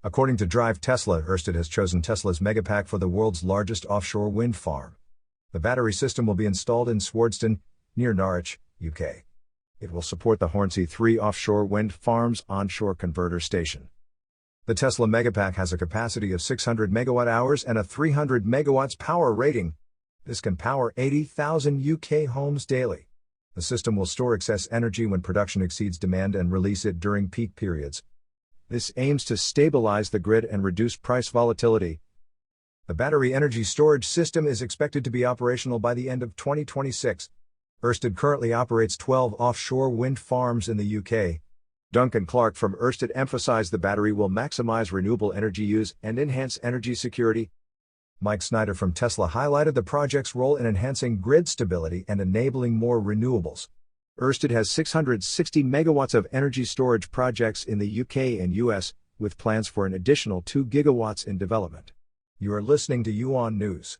According to Drive Tesla, Ørsted has chosen Tesla's Megapack for the world's largest offshore wind farm. The battery system will be installed in Swardeston, near Norwich, UK. It will support the Hornsea 3 offshore wind farm's onshore converter station. The Tesla Megapack has a capacity of 600 megawatt-hours and a 300 megawatts power rating. This can power 80,000 UK homes daily. The system will store excess energy when production exceeds demand and release it during peak periods. This aims to stabilize the grid and reduce price volatility. The battery energy storage system is expected to be operational by the end of 2026. Ørsted currently operates 12 offshore wind farms in the UK. Duncan Clark from Ørsted emphasized the battery will maximize renewable energy use and enhance energy security. Snyder from Tesla highlighted the project's role in enhancing grid stability and enabling more renewables. Ørsted has 660 megawatts of energy storage projects in the UK and US, with plans for an additional 2 gigawatts in development. You are listening to Yuan News.